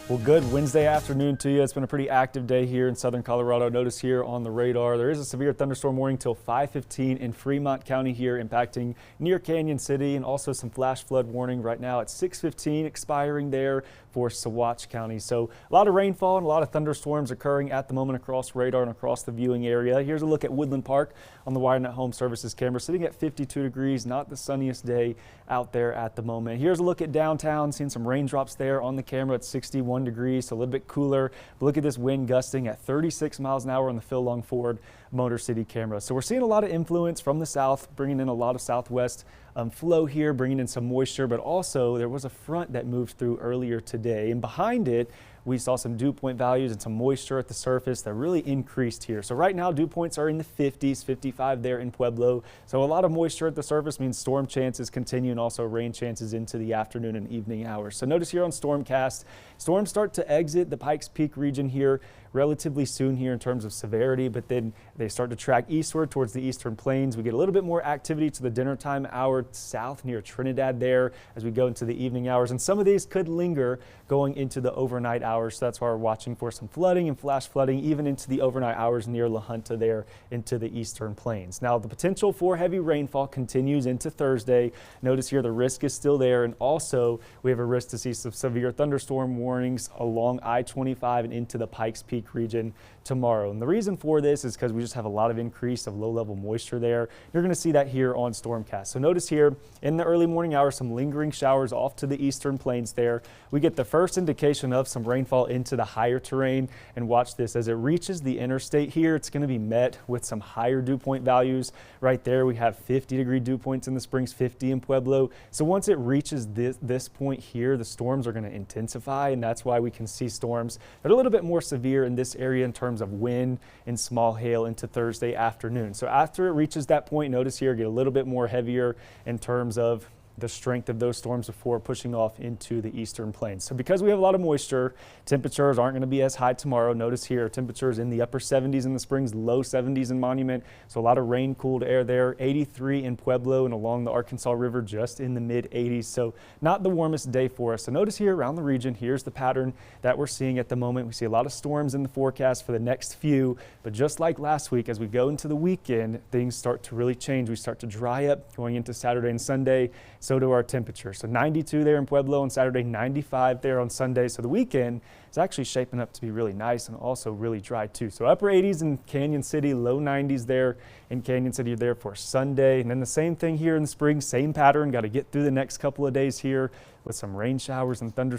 Well, good Wednesday afternoon to you. It's been a pretty active day here in southern Colorado. Notice here on the radar, there is a severe thunderstorm warning till 5:15 in Fremont County here, impacting near Canyon City, and also some flash flood warning right now at 6:15 expiring there for Saguache County. So a lot of rainfall and a lot of thunderstorms occurring at the moment across radar and across the viewing area. Here's a look at Woodland Park on the WireNet Home Services camera, sitting at 52 degrees, not the sunniest day out there at the moment. Here's a look at downtown, seeing some raindrops there on the camera at 61 degrees, so a little bit cooler. But look at this wind gusting at 36 miles an hour on the Phil Long Ford Motor City camera. So we're seeing a lot of influence from the south, bringing in a lot of southwest flow here, bringing in some moisture, but also there was a front that moved through earlier today, and behind it we saw some dew point values and some moisture at the surface that really increased here. So right now dew points are in the 50s, 55 there in Pueblo. So a lot of moisture at the surface means storm chances continue, and also rain chances into the afternoon and evening hours. So notice here on Stormcast, storms start to exit the Pikes Peak region here relatively soon here in terms of severity, but then they start to track eastward towards the eastern plains. We get a little bit more activity to the dinner time hour south near Trinidad there as we go into the evening hours, and some of these could linger going into the overnight hours. So that's why we're watching for some flooding and flash flooding even into the overnight hours near La Junta there into the eastern plains. Now the potential for heavy rainfall continues into Thursday. Notice here the risk is still there, and also we have a risk to see some severe thunderstorm warnings along I-25 and into the Pikes Peak region tomorrow. And the reason for this is because we just have a lot of increase of low-level moisture there. You're going to see that here on Stormcast. So notice here in the early morning hours some lingering showers off to the eastern plains there. We get the first indication of some rainfall into the higher terrain, and watch this as it reaches the interstate here. It's going to be met with some higher dew point values. Right there we have 50-degree dew points in the Springs, 50 in Pueblo. So once it reaches this point here, the storms are going to intensify, and that's why we can see storms that are a little bit more severe in this area in terms of wind and small hail into Thursday afternoon. So after it reaches that point, notice here get a little bit more heavier in terms of the strength of those storms before pushing off into the eastern plains. So because we have a lot of moisture, temperatures aren't going to be as high tomorrow. Notice here temperatures in the upper 70s in the Springs, low 70s in Monument. So a lot of rain cooled air there, 83 in Pueblo and along the Arkansas River just in the mid 80s. So not the warmest day for us. So notice here around the region, here's the pattern that we're seeing at the moment. We see a lot of storms in the forecast for the next few, but just like last week, as we go into the weekend, things start to really change. We start to dry up going into Saturday and Sunday. So do our temperatures. So 92 there in Pueblo on Saturday, 95 there on Sunday. So the weekend is actually shaping up to be really nice and also really dry too. So upper 80s in Canyon City, low 90s there in Canyon City there for Sunday. And then the same thing here in the Springs, same pattern. Got to get through the next couple of days here with some rain showers and thunderstorms